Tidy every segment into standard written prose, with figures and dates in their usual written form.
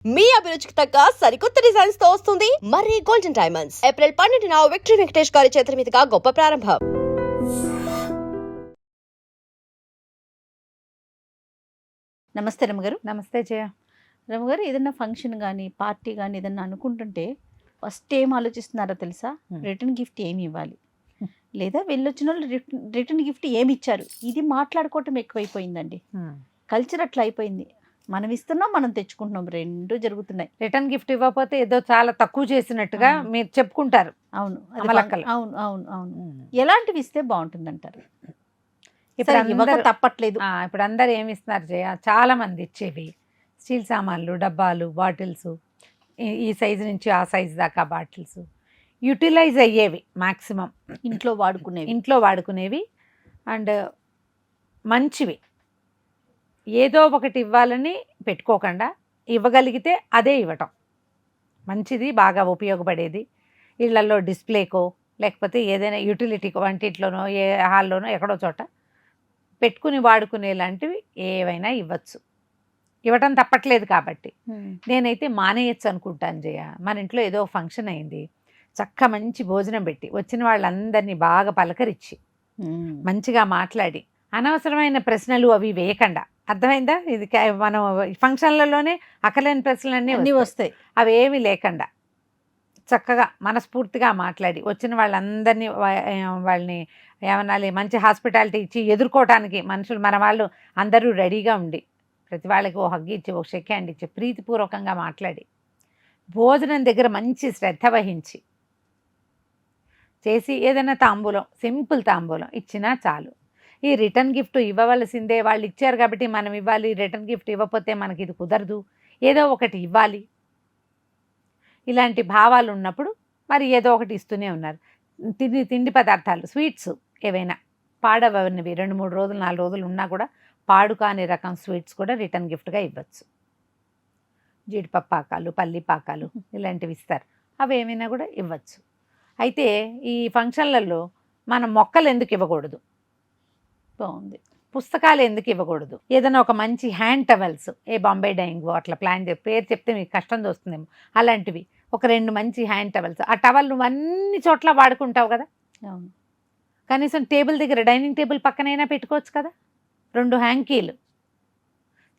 మీ అభిరుచికి తగ్గ సరికొత్త డిజైన్స్ తో వస్తుంది మర్రి గోల్డెన్ డైమండ్స్. ఏప్రిల్ 12న విక్టరీ వెంకటేష్ గారి చేతుల మీదుగా గొప్ప ప్రారంభం. నమస్తే రమగారు. నమస్తే జయ. రమగారు, ఏదైనా ఫంక్షన్ కానీ పార్టీ కానీ ఏదన్నా అనుకుంటుంటే ఫస్ట్ ఏం ఆలోచిస్తున్నారో తెలుసా? రిటర్న్ గిఫ్ట్ ఏమి ఇవ్వాలి, లేదా వెళ్ళొచ్చిన వాళ్ళు రిటర్న్ గిఫ్ట్ ఏమి ఇచ్చారు, ఇది మాట్లాడుకోవటం ఎక్కువైపోయిందండి. కల్చర్ అట్లా అయిపోయింది. మనం ఇస్తున్నాం, మనం తెచ్చుకుంటున్నాం, రెండు జరుగుతున్నాయి. రిటర్న్ గిఫ్ట్ ఇవ్వకపోతే ఏదో చాలా తక్కువ చేసినట్టుగా మీరు చెప్పుకుంటారు. అవును, అమలక్కలు. అవును అవును అవును. ఎలాంటివి ఇస్తే బాగుంటుందంటారు? ఇప్పుడు తప్పట్లేదు. ఇప్పుడు అందరు ఏమి ఇస్తున్నారు జయ? చాలా మంది ఇచ్చేవి స్టీల్ సామాన్లు, డబ్బాలు, బాటిల్స్, ఈ సైజు నుంచి ఆ సైజు దాకా బాటిల్స్ యూటిలైజ్ అయ్యేవి, మ్యాక్సిమం ఇంట్లో వాడుకునేవి అండ్ మంచివి. ఏదో ఒకటి ఇవ్వాలని పెట్టుకోకుండా ఇవ్వగలిగితే అదే ఇవ్వటం మంచిది, బాగా ఉపయోగపడేది. ఇళ్లలో డిస్ప్లేకో లేకపోతే ఏదైనా యూటిలిటీకో, వంటింట్లోనో ఏ హాల్లోనో ఎక్కడో చోట పెట్టుకుని వాడుకునేలాంటివి ఏవైనా ఇవ్వచ్చు. ఇవ్వటం తప్పట్లేదు కాబట్టి నేనైతే మానేయచ్చు అనుకుంటాను జయ. మన ఇంట్లో ఏదో ఫంక్షన్ అయింది, చక్క మంచి భోజనం పెట్టి వచ్చిన వాళ్ళందరినీ బాగా పలకరించి మంచిగా మాట్లాడి అనవసరమైన ప్రశ్నలు అవి వేయకుండా, అర్థమైందా? ఇది మనం ఫంక్షన్లలోనే అక్కలేని ప్రశ్నలు అన్నీ వస్తాయి. అవి ఏమీ లేకుండా చక్కగా మనస్ఫూర్తిగా మాట్లాడి వచ్చిన వాళ్ళందరినీ వాళ్ళని ఏమనాలి, మంచి హాస్పిటాలిటీ ఇచ్చి ఎదుర్కోవటానికి మనుషులు మన వాళ్ళు అందరూ రెడీగా ఉండి ప్రతి వాళ్ళకి ఓ హగ్గు ఇచ్చి ఓ షేక్ హ్యాండ్ ఇచ్చి ప్రీతిపూర్వకంగా మాట్లాడి భోజనం దగ్గర మంచి శ్రద్ధ వహించి చేసి ఏదైనా తాంబూలం, సింపుల్ తాంబూలం ఇచ్చినా చాలు. ఈ రిటర్న్ గిఫ్ట్ ఇవ్వవలసిందే, వాళ్ళు ఇచ్చారు కాబట్టి మనం ఇవ్వాలి, రిటర్న్ గిఫ్ట్ ఇవ్వకపోతే మనకి ఇది కుదరదు, ఏదో ఒకటి ఇవ్వాలి, ఇలాంటి భావాలు ఉన్నప్పుడు మరి ఏదో ఒకటి ఇస్తూనే ఉన్నారు. తిండి పదార్థాలు, స్వీట్స్ ఏవైనా పాడవనివి 2-3 రోజులు 4 రోజులు ఉన్నా కూడా పాడు కాని రకం స్వీట్స్ కూడా రిటర్న్ గిఫ్ట్గా ఇవ్వచ్చు. జీడిపప్పు పాకాలు, పల్లి పాకాలు ఇలాంటివి ఇస్తారు, అవి ఏమైనా కూడా ఇవ్వచ్చు. అయితే ఈ ఫంక్షన్లలో మనం మొక్కలు ఎందుకు ఇవ్వకూడదు? బాగుంది. పుస్తకాలు ఎందుకు ఇవ్వకూడదు? ఏదైనా ఒక మంచి హ్యాండ్ టవల్స్, బాంబే డైయింగ్ అట్లా ప్లాన్ పేరు చెప్తే మీకు కష్టం వస్తుందేమో, అలాంటివి ఒక 2 మంచి హ్యాండ్ టవల్స్. ఆ టవల్ నువ్వు అన్ని చోట్ల వాడుకుంటావు కదా, అవును, కనీసం టేబుల్ దగ్గర, డైనింగ్ టేబుల్ పక్కనైనా పెట్టుకోవచ్చు కదా. 2 హ్యాంకీలు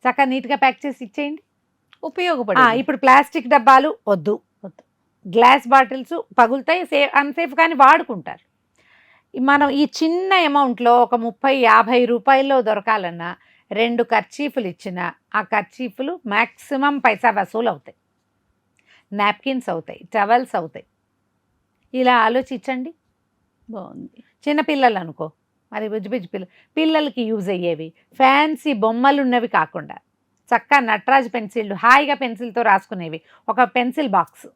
చక్కగా నీట్గా ప్యాక్ చేసి ఇచ్చేయండి, ఉపయోగపడే. ఇప్పుడు ప్లాస్టిక్ డబ్బాలు వద్దు, గ్లాస్ బాటిల్స్ పగులుతాయి, అన్సేఫ్ కానీ వాడుకుంటారు. మనం ఈ చిన్న అమౌంట్లో ఒక 30-50 రూపాయల్లో దొరకాలన్నా 2 కర్చీఫ్లు ఇచ్చిన ఆ కర్చీఫ్లు మ్యాక్సిమం పైసా వసూలు అవుతాయి, నాప్కిన్స్ అవుతాయి, టవల్స్ అవుతాయి. ఇలా ఆలోచించండి. బాగుంది. చిన్నపిల్లలు అనుకో, మరి బుజ్జి పిల్లలకి యూజ్ అయ్యేవి, ఫ్యాన్సీ బొమ్మలు ఉన్నవి కాకుండా చక్కగా నటరాజ్ పెన్సిళ్ళు, హాయిగా పెన్సిల్తో రాసుకునేవి, ఒక పెన్సిల్ బాక్స్.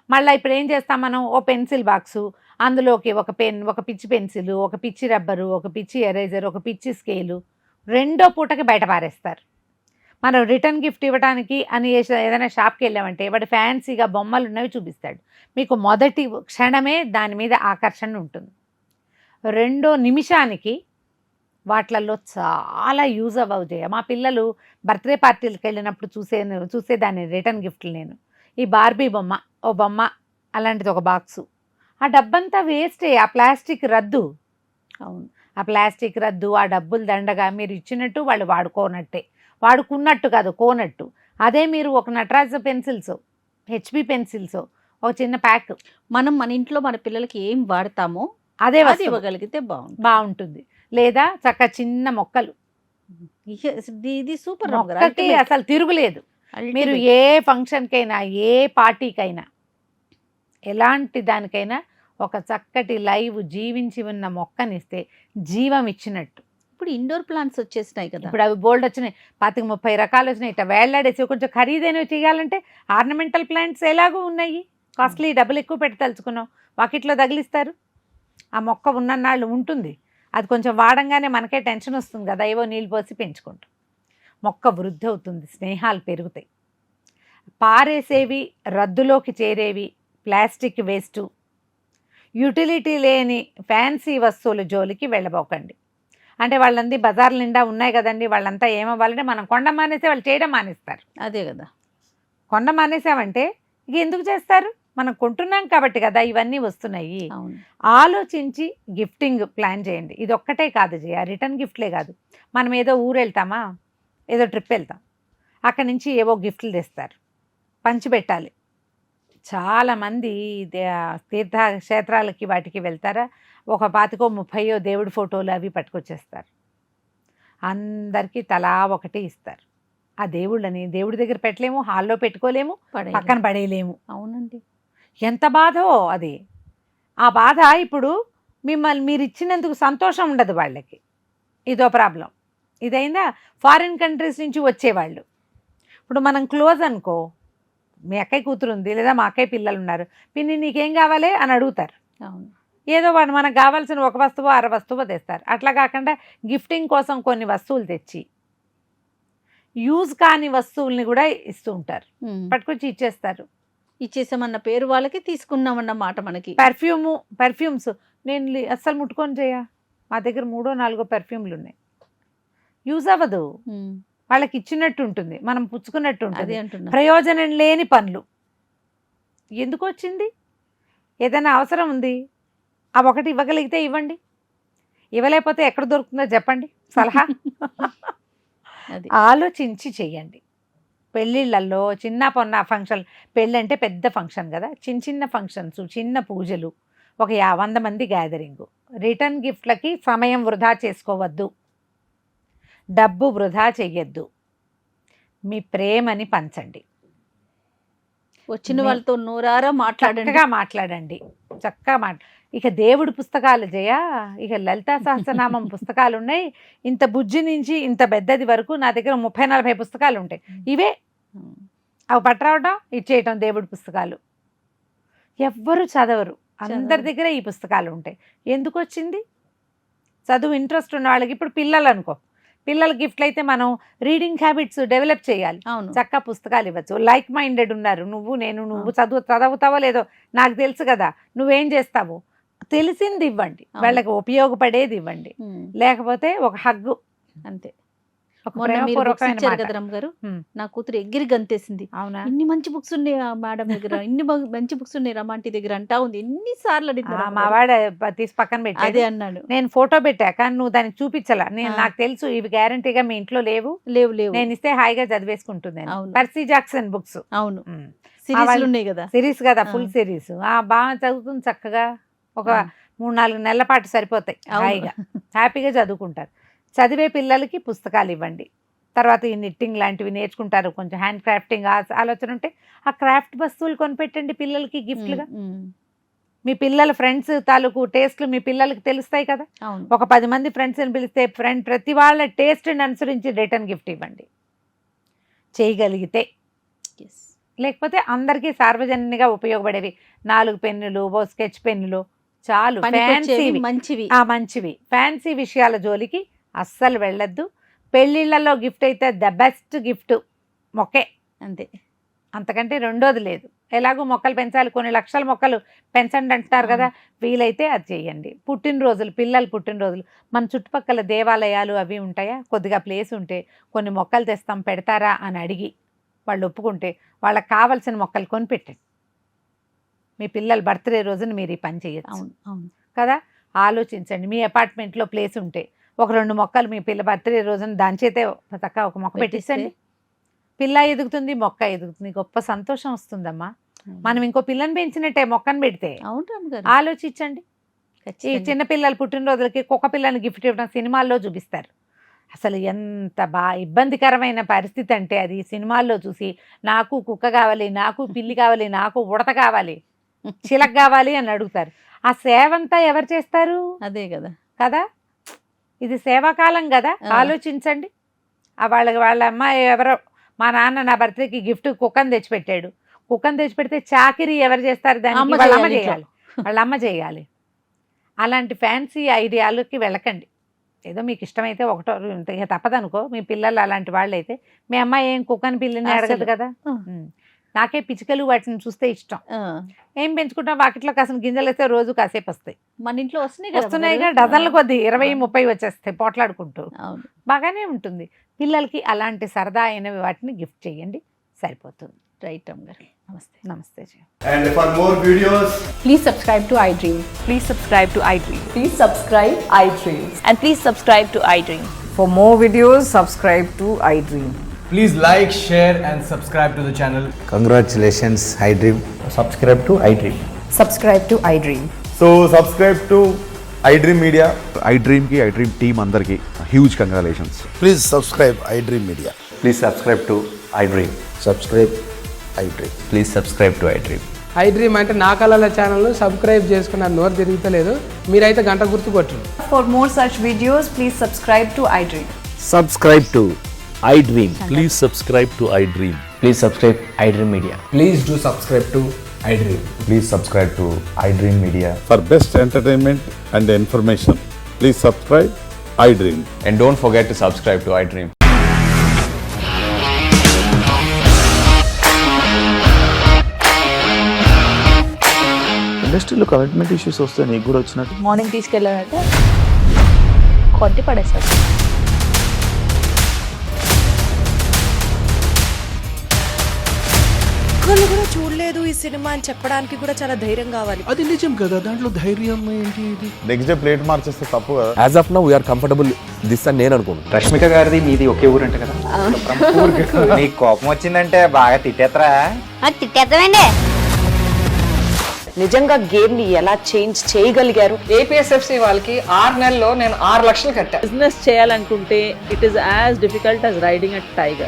మళ్ళీ ఇప్పుడు ఏం చేస్తాం మనం? ఓ పెన్సిల్ బాక్సు, అందులోకి ఒక పెన్, ఒక పిచ్చి పెన్సిల్, ఒక పిచ్చి రబ్బరు, ఒక పిచ్చి ఎరేజర్, ఒక పిచ్చి స్కేలు, 2వ పూటకి బయట పారేస్తారు. మనం రిటర్న్ గిఫ్ట్ ఇవ్వడానికి అని ఏదైనా షాప్కి వెళ్ళామంటే వాడు ఫ్యాన్సీగా బొమ్మలు ఉన్నవి చూపిస్తాడు. మీకు మొదటి క్షణమే దాని మీద ఆకర్షణ ఉంటుంది, 2వ నిమిషానికి వాటిలలో చాలా యూజ్ అవ్వవుతాయి. మా పిల్లలు బర్త్డే పార్టీలకు వెళ్ళినప్పుడు చూసేదాన్ని రిటర్న్ గిఫ్ట్లు. నేను ఈ బార్బీ బొమ్మ, ఓ బొమ్మ అలాంటిది ఒక బాక్సు, ఆ డబ్బంతా వేస్టే, ఆ ప్లాస్టిక్ రద్దు. అవును, ఆ ప్లాస్టిక్ రద్దు, ఆ డబ్బులు దండగా మీరు ఇచ్చినట్టు వాళ్ళు వాడుకోనట్టే, వాడుకున్నట్టు కాదు, కోనట్టు. అదే మీరు ఒక నటరాజ పెన్సిల్స్, హెచ్బి పెన్సిల్స్ ఒక చిన్న ప్యాక్, మనం మన ఇంట్లో మన పిల్లలకి ఏం వాడతామో అదే ఇవ్వగలిగితే బాగుంటుంది. లేదా చక్క చిన్న మొక్కలు, ఇది సూపర్. అసలు తిరుగులేదు. మీరు ఏ ఫంక్షన్కైనా, ఏ పార్టీకైనా, ఎలాంటి దానికైనా ఒక చక్కటి లైవ్ జీవించి ఉన్న మొక్కనిస్తే జీవం ఇచ్చినట్టు. ఇప్పుడు ఇండోర్ ప్లాంట్స్ వచ్చేసినాయి కదా, ఇప్పుడు అవి బోల్డ్ వచ్చినాయి, 25-30 రకాలు వచ్చినాయి. ఇట్లా వేళ్లాడేసి కొంచెం ఖరీదైనవి చేయాలంటే ఆర్నమెంటల్ ప్లాంట్స్ ఎలాగో ఉన్నాయి, కాస్ట్లీ, డబ్బులు ఎక్కువ పెట్టి తలుచుకున్నాం, వాకిట్లో తగిలిస్తారు. ఆ మొక్క ఉన్నన్నాళ్ళు ఉంటుంది, అది కొంచెం వాడంగానే మనకే టెన్షన్ వస్తుంది కదా, ఏవో నీళ్ళు పోసి పెంచుకుంటాం. మొక్క వృద్ధి అవుతుంది, స్నేహాలు పెరుగుతాయి. పారేసేవి, రద్దులోకి చేరేవి, ప్లాస్టిక్ వేస్టు, యూటిలిటీ లేని ఫ్యాన్సీ వస్తువుల జోలికి వెళ్ళబోకండి. అంటే వాళ్ళంది బజార్ల నిండా ఉన్నాయి కదండి, వాళ్ళంతా ఏమవ్వాలంటే మనం కొండ మానేస్తే వాళ్ళు చేయడం మానేస్తారు. అదే కదా, కొన్న మానేసామంటే ఇక ఎందుకు చేస్తారు? మనం కొంటున్నాం కాబట్టి కదా ఇవన్నీ వస్తున్నాయి. అవును. ఆలోచించి గిఫ్టింగ్ ప్లాన్ చేయండి. ఇది ఒక్కటే కాదు జయ, రిటర్న్ గిఫ్ట్లే కాదు. మనం ఏదో ఊరు వెళ్తామా, ఏదో ట్రిప్ వెళ్తాం, అక్కడి నుంచి ఏవో గిఫ్ట్లు తెస్తారు, పంచిపెట్టాలి. చాలామంది తీర్థక్షేత్రాలకి వాటికి వెళ్తారా, ఒక 25-30 దేవుడి ఫోటోలు అవి పట్టుకొచ్చేస్తారు. అందరికీ తలా ఒకటి ఇస్తారు. ఆ దేవుళ్ళని దేవుడి దగ్గర పెట్టలేము, హాల్లో పెట్టుకోలేము, పక్కన పడేయలేము. అవునండి. ఎంత బాధో అది. ఆ బాధ ఇప్పుడు మిమ్మల్ని మీరు ఇచ్చినందుకు సంతోషం ఉండదు వాళ్ళకి. ఇదో ప్రాబ్లం. ఇదైందా ఫారిన్ కంట్రీస్ నుంచి వచ్చేవాళ్ళు. ఇప్పుడు మనం క్లోజ్ అనుకో, మీ అక్కయ్య కూతురు ఉంది లేదా మా అక్కయ్య పిల్లలు ఉన్నారు, పిన్ని నీకేం కావాలి అని అడుగుతారు. అవును. ఏదో వాడు మనకు కావాల్సిన ఒక వస్తువు అర వస్తువు తెస్తారు. అట్లా కాకుండా గిఫ్టింగ్ కోసం కొన్ని వస్తువులు తెచ్చి యూజ్ కాని వస్తువుల్ని కూడా ఇస్తూ ఉంటారు, పట్టుకొచ్చి ఇచ్చేస్తారు. ఇచ్చేసామన్న పేరు వాళ్ళకి, తీసుకున్నామన్న మాట మనకి. పర్ఫ్యూమ్స్ నేను అస్సలు ముట్టుకొని చేయ, మా దగ్గర 3-4 పర్ఫ్యూమ్లు ఉన్నాయి. యూజ్ అవ్వదు, వాళ్ళకి ఇచ్చినట్టు ఉంటుంది, మనం పుచ్చుకున్నట్టు ఉంటుంది. ప్రయోజనం లేని పనులు. ఎందుకు వచ్చింది? ఏదైనా అవసరం ఉంది, ఆ ఒకటి ఇవ్వగలిగితే ఇవ్వండి, ఇవ్వలేకపోతే ఎక్కడ దొరుకుతుందో చెప్పండి సలహా. ఆలోచించి చెయ్యండి. పెళ్ళిళ్ళల్లో చిన్న పొన్న ఫంక్షన్, పెళ్ళి అంటే పెద్ద ఫంక్షన్ కదా, చిన్న ఫంక్షన్స్, చిన్న పూజలు, ఒక 100 మంది గ్యాదరింగ్. రిటర్న్ గిఫ్ట్లకి సమయం వృధా చేసుకోవద్దు, డబ్బు వృధా చెయ్యొద్దు, మీ ప్రేమని పంచండి. వచ్చిన వాళ్ళతో నోరారా మాట్లాడండి చక్కగా ఇక దేవుడి పుస్తకాలు జయ, ఇక లలితా సహస్రనామం పుస్తకాలు ఉన్నాయి, ఇంత బుజ్జి నుంచి ఇంత పెద్దది వరకు నా దగ్గర 30-40 పుస్తకాలు ఉంటాయి. ఇవే అవి పట్టరావడం ఇచ్చేయటం దేవుడి పుస్తకాలు. ఎవ్వరు చదవరు, అందరి దగ్గర ఈ పుస్తకాలు ఉంటాయి. ఎందుకు వచ్చింది? చదువు ఇంట్రెస్ట్ ఉన్న వాళ్ళకి. ఇప్పుడు పిల్లలు అనుకో, పిల్లల గిఫ్ట్లు అయితే మనం రీడింగ్ హ్యాబిట్స్ డెవలప్ చేయాలి. చక్కగా పుస్తకాలు ఇవ్వచ్చు. లైక్ మైండెడ్ ఉన్నారు, నువ్వు చదువుతావో లేదో నాకు తెలుసు కదా, నువ్వేం చేస్తావు, తెలిసింది ఇవ్వండి, వాళ్ళకి ఉపయోగపడేది ఇవ్వండి. లేకపోతే ఒక హగ్గు అంతే. నా కూతురు ఎగిరి గంతేసింది, అవునా ఇన్ని మంచి బుక్స్ ఉన్నాయి మేడం దగ్గర, ఇన్ని మంచి బుక్స్ ఉన్నాయి రమాంటి దగ్గర అంటా ఉంది. ఎన్నిసార్లు అడిగినా మా వాడు తీసి పక్కన పెట్టి అదే అన్నాడు. నేను ఫోటో పెట్టా కానీ నువ్వు దానికి చూపించాలా, నాకు తెలుసు ఇవి గ్యారంటీగా మీ ఇంట్లో లేవు, నేను ఇస్తే హాయిగా చదివేసుకుంటుంది. పర్సీ జాక్సన్ బుక్స్, అవును సిరీస్ ఉన్నాయి కదా, సిరీస్ కదా, ఫుల్ సిరీస్. బాగా చదువుతుంది చక్కగా. ఒక 3-4 నెలల పాటు సరిపోతాయి, హాయిగా హ్యాపీగా చదువుకుంటారు. చదివే పిల్లలకి పుస్తకాలు ఇవ్వండి. తర్వాత ఈ నిట్టింగ్ లాంటివి నేర్చుకుంటారు, కొంచెం హ్యాండ్ క్రాఫ్టింగ్ ఆలోచన ఉంటే ఆ క్రాఫ్ట్ వస్తువులు కొనిపెట్టండి పిల్లలకి గిఫ్ట్లుగా. మీ పిల్లల ఫ్రెండ్స్ తాలూకు టేస్ట్లు మీ పిల్లలకి తెలుస్తాయి కదా. ఒక 10 మంది ఫ్రెండ్స్ని పిలిస్తే ప్రతి వాళ్ళ టేస్ట్ని అనుసరించి రిటర్న్ గిఫ్ట్ ఇవ్వండి చేయగలిగితే. లేకపోతే అందరికీ సార్వజనికంగా ఉపయోగపడేవి 4 పెన్నులు, ఓ స్కెచ్ పెన్నులు చాలు, మంచివి. ఫ్యాన్సీ విషయాల జోలికి అస్సలు వెళ్ళొద్దు. పెళ్ళిళ్ళలో గిఫ్ట్ అయితే ద బెస్ట్ గిఫ్ట్ మొక్కే, అంతే, అంతకంటే రెండోది లేదు. ఎలాగో మొక్కలు పెంచాలి, కొన్ని లక్షల మొక్కలు పెంచండి అంటున్నారు కదా, వీలైతే అది చేయండి. పుట్టినరోజులు, పిల్లలు పుట్టినరోజులు, మన చుట్టుపక్కల దేవాలయాలు అవి ఉంటాయా, కొద్దిగా ప్లేస్ ఉంటే కొన్ని మొక్కలు తెస్తాం పెడతారా అని అడిగి వాళ్ళు ఒప్పుకుంటే వాళ్ళకి కావాల్సిన మొక్కలు కొనిపెట్టండి. మీ పిల్లల బర్త్డే రోజున మీరు ఈ పని చేయొచ్చు కదా. ఆలోచించండి. మీ అపార్ట్మెంట్లో ప్లేస్ ఉంటే ఒక 2 మొక్కలు మీ పిల్ల బర్త్డే రోజున దాని చేతే చక్కగా ఒక మొక్క పెట్టించండి. పిల్ల ఎదుగుతుంది, మొక్క ఎదుగుతుంది, గొప్ప సంతోషం వస్తుందమ్మా. మనం ఇంకో పిల్లని పెంచినట్టే మొక్కను పెడితే. ఆలోచించండి. ఈ చిన్నపిల్లల పుట్టినరోజులకి కుక్క పిల్లని గిఫ్ట్ ఇవ్వడం సినిమాల్లో చూపిస్తారు. అసలు ఎంత ఇబ్బందికరమైన పరిస్థితి అంటే అది సినిమాల్లో చూసి నాకు కుక్క కావాలి, నాకు పిల్లి కావాలి, నాకు ఉడత కావాలి, చిలక కావాలి అని అడుగుతారు. ఆ సేవ అంతా ఎవరు చేస్తారు? అదే కదా. ఇది సేవాకాలం కదా, ఆలోచించండి. వాళ్ళ అమ్మాయి ఎవరో, మా నాన్న నా బర్త్డేకి గిఫ్ట్ కుక్కను తెచ్చిపెట్టాడు. కుక్కను తెచ్చిపెడితే చాకిరీ ఎవరు చేస్తారు? దాన్ని వాళ్ళ అమ్మ చేయాలి. అలాంటి ఫ్యాన్సీ ఐడియాలకి వెళ్ళకండి. ఏదో మీకు ఇష్టమైతే ఒకటో ఇక తప్పదనుకో. మీ పిల్లలు అలాంటి వాళ్ళు అయితే, మీ అమ్మాయి ఏం కుక్కని పిల్లని అడగదు కదా. నాకే పిచ్చుకలు వాటిని చూస్తే ఇష్టం. ఏం పెంచుకుంటాం, వాకిట్లో కాసిన గింజలు వేస్తే రోజు కాసేపు వస్తాయి. మన ఇంట్లో వస్తున్నాయిగా డజన్ల కొద్ది 20-30 వచ్చేస్తాయి పోట్లాడుకుంటూ. బాగానే ఉంటుంది. పిల్లలకి అలాంటి సరదా అయినవి వాటిని గిఫ్ట్ చేయండి, సరిపోతుంది. రైట్ రామ్ గారు, నమస్తే. నమస్తే జయ. And for more videos, Please subscribe to iDream. Please subscribe to iDream. Please subscribe iDream. And please subscribe to iDream. For more videos, subscribe to iDream. please like, share and subscribe to the channel. Congratulations, iDream. subscribe to iDream. Subscribe to iDream. So subscribe to iDream Media. iDream की iDream team अंदर की huge congratulations. Please subscribe iDream Media. Please subscribe to iDream. Subscribe iDream. Please subscribe to iDream. iDream అంటే నా కళల channel subscribe చేసుకున్నారు, నోరు తిరుగుతలేదు. మీరైతే గంట గుర్తు కొట్టండి. For more such videos, please subscribe to iDream. Subscribe to iDream. Please subscribe to iDream. Please subscribe iDream Media. Please do subscribe to iDream. Please subscribe to iDream Media. For best entertainment and information, please subscribe iDream. And don't forget to subscribe to iDream. ఇండస్ట్రీలో commitment issues వస్తే నీకు కూడా వచ్చినట్టు morning తీసుకెళ్ళారంటే కొట్టి పడేస్తారు. ఒక్కళ్ళు కూడా చూడలేదు ఈ సినిమా అని చెప్పడానికి కూడా చాలా ధైర్యం కావాలి. అది నిజం కదా, దాంట్లో ధైర్యం ఏంటి? ఇది నెక్స్ట్ డే ప్లేట్ మార్చేస్తే తప్పు కదా. As of now we are comfortable this అని నేను అనుకుంటున్నాను. రష్మిక గారిది మీది ఒకే ఊరు అంటే కదా. నీకు కోపం వచ్చిందంటే బాగా తిట్టేత్తరా? తిట్టేద్దామండి. నిజంగా గేమ్ ని ఎలా చేంజ్ చేయగలిగారు? APSFC వాళ్ళకి 6 నెలల్లో నేను 6 లక్షలు కట్టా. బిజినెస్ చేయాలనుకుంటే it is as difficult as riding a tiger.